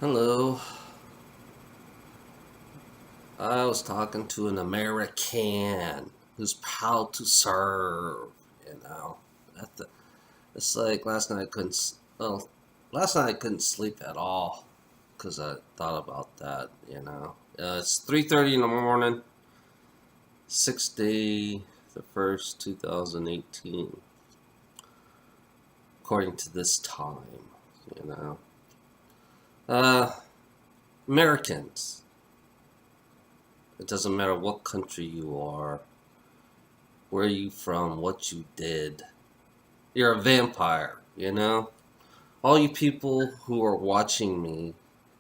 Hello. I was talking to an American who's proud to serve. You know, At the, it's like last night I couldn't sleep at all because I thought about that. It's 3:30 in the morning, 6th day, the 1st, 2018, according to this time. You know, uh, Americans. It doesn't matter what country you are, where you from, what you did. You're a vampire, you know? All you people who are watching me,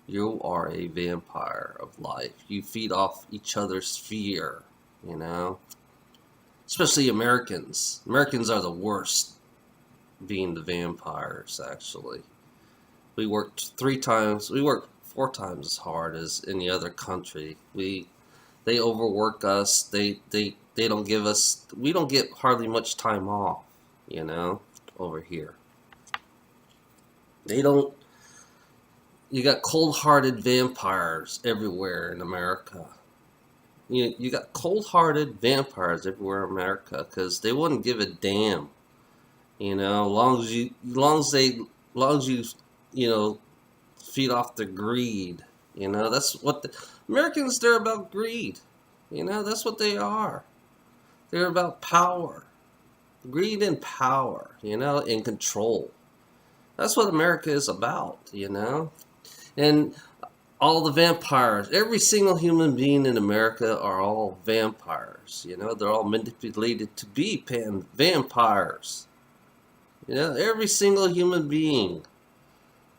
you are a vampire of life. You feed off each other's fear, you know? Especially Americans. Americans are the worst being the vampires, actually. We work 4 times as hard as any other country. They overwork us. They don't give us. We don't get hardly much time off. You know, over here they don't. You got cold-hearted vampires everywhere in America. You got cold-hearted vampires everywhere in America because they wouldn't give a damn. You know, long as you, you know, feed off their greed. You know, that's what the Americans. They're about greed. You know, that's what they are. They're about power, greed and power, and control. That's what America is about, And all the vampires, every single human being in America are all vampires, They're all manipulated to be vampires. Every single human being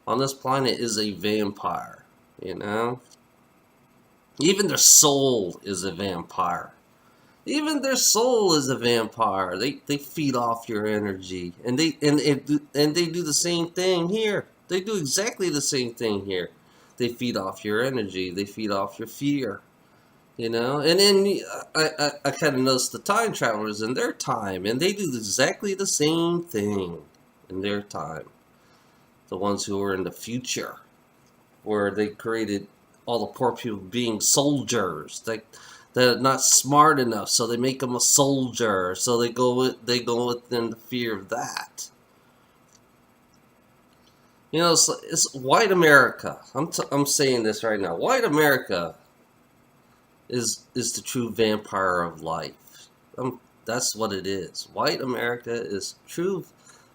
on this planet is a vampire, you know? Even their soul is a vampire. Even their soul is a vampire. They feed off your energy, and they do the same thing here. They do exactly the same thing here. They feed off your energy. They feed off your fear. And then I kind of noticed the time travelers in their time, and they do exactly the same thing in their time. The ones who are in the future, where they created all the poor people being soldiers. They're not smart enough, so they make them a soldier. So they go within the fear of that. It's white America. I'm saying this right now. White America is the true vampire of life. That's what it is. White America is true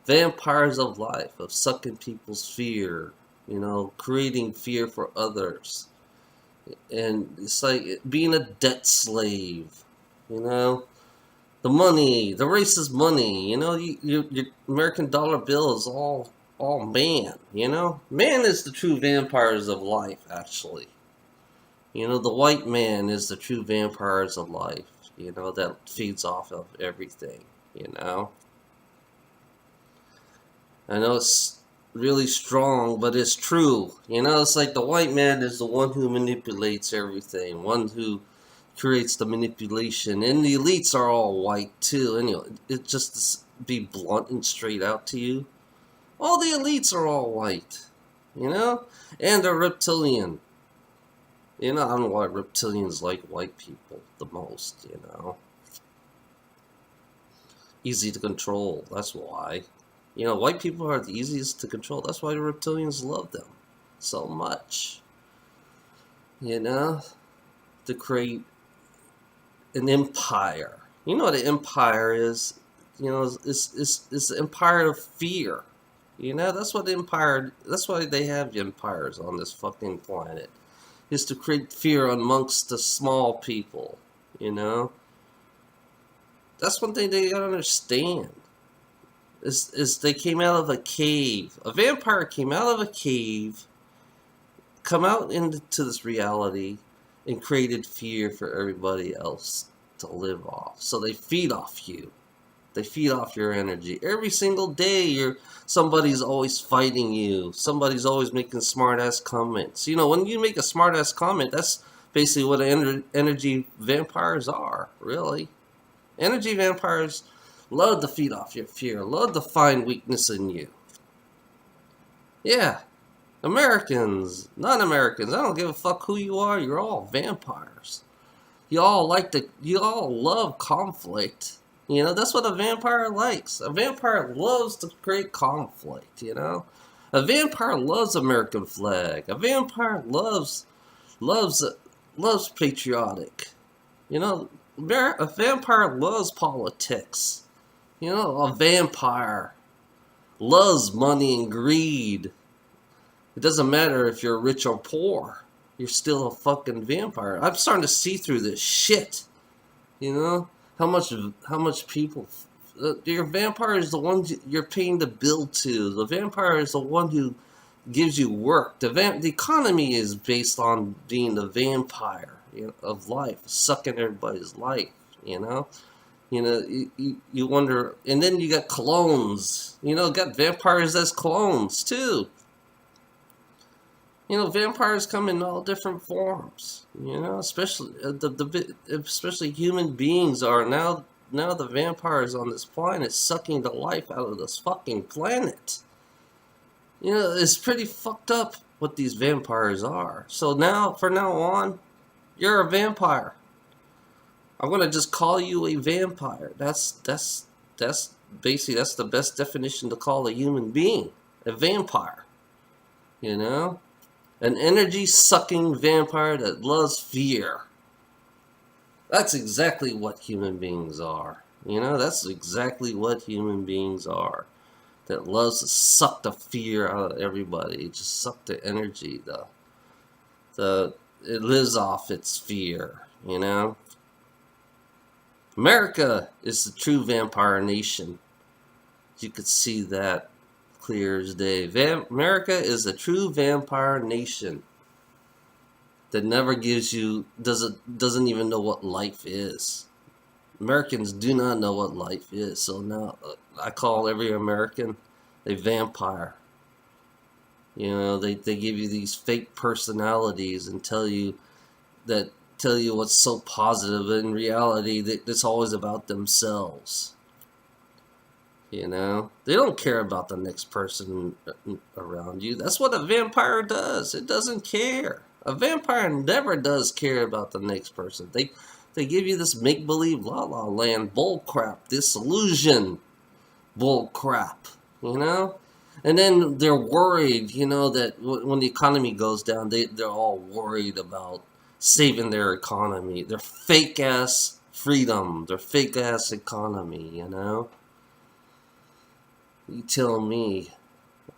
vampires of life, of sucking people's fear. Creating fear for others. And it's like being a debt slave. The money, the racist money. Your American dollar bill is all man. Man is the true vampires of life. Actually, the white man is the true vampires of life. That feeds off of everything. I know it's really strong, but it's true. It's like the white man is the one who manipulates everything, one who creates the manipulation, and the elites are all white too. It just to be blunt and straight out to you, all the elites are all white, and they're reptilian. I don't know why reptilians like white people the most. Easy to control. That's why. White people are the easiest to control. That's why the reptilians love them so much. To create an empire. You know what an empire is? It's the empire of fear. That's what that's why they have empires on this fucking planet. Is to create fear amongst the small people. That's one thing they gotta understand. Is they came out of a cave. A vampire came out of a cave, come out into this reality, and created fear for everybody else to live off. So they feed off you. They feed off your energy. Every single day, somebody's always fighting you. Somebody's always making smart-ass comments. When you make a smart-ass comment, that's basically what energy vampires are, really. Energy vampires love to feed off your fear. Love to find weakness in you. Yeah. Americans, non-Americans, I don't give a fuck who you are. You're all vampires. You all love conflict. You know, that's what a vampire likes. A vampire loves to create conflict, you know? A vampire loves American flag. A vampire loves loves patriotic. You know, a vampire loves politics. You know, a vampire loves money and greed. It doesn't matter if you're rich or poor. You're still a fucking vampire. I'm starting to see through this shit. You know how much people. Your vampire is the one you're paying the bill to. The vampire is the one who gives you work. The economy is based on being the vampire, you know, of life, sucking everybody's life. You wonder, and then you got clones. You know, got vampires as clones too. You know, vampires come in all different forms. You know, especially especially human beings are now. Now the vampires on this planet sucking the life out of this fucking planet. You know, it's pretty fucked up what these vampires are. So now, from now on, you're a vampire. I'm gonna just call you a vampire. That's basically that's the best definition to call a human being, a vampire. You know, an energy sucking vampire that loves fear. That's exactly what human beings are. You know, that's exactly what human beings are. That loves to suck the fear out of everybody. It just suck the energy. It lives off its fear. You know. America is the true vampire nation. You could see that clear as day. America is a true vampire nation that never doesn't even know what life is. Americans do not know what life is. So now I call every American a vampire. You know, they give you these fake personalities and tell you what's so positive. In reality, it's always about themselves. You know, they don't care about the next person around you. That's what a vampire does. It doesn't care. A vampire never does care about the next person. They give you this make believe la la land bull crap, this illusion bull crap. You know, and then they're worried. You know that when the economy goes down, they're all worried about saving their economy, their fake ass freedom, their fake ass economy. You know. You tell me,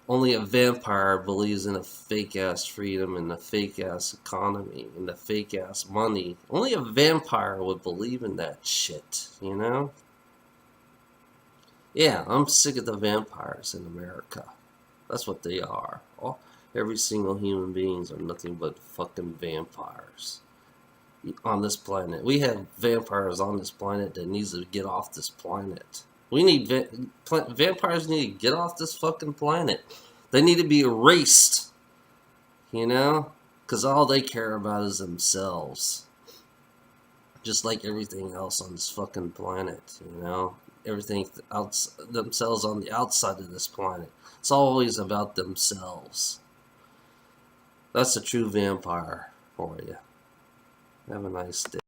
only a vampire believes in a fake ass freedom and a fake ass economy and the fake ass money. Only a vampire would believe in that shit, you know? Yeah, I'm sick of the vampires in America. That's what they are. Every single human beings are nothing but fucking vampires on this planet. We have vampires on this planet that needs to get off this planet. We need vampires need to get off this fucking planet. They need to be erased, you know, because all they care about is themselves. Just like everything else on this fucking planet, you know, everything themselves on the outside of this planet. It's always about themselves. That's a true vampire for you. Have a nice day.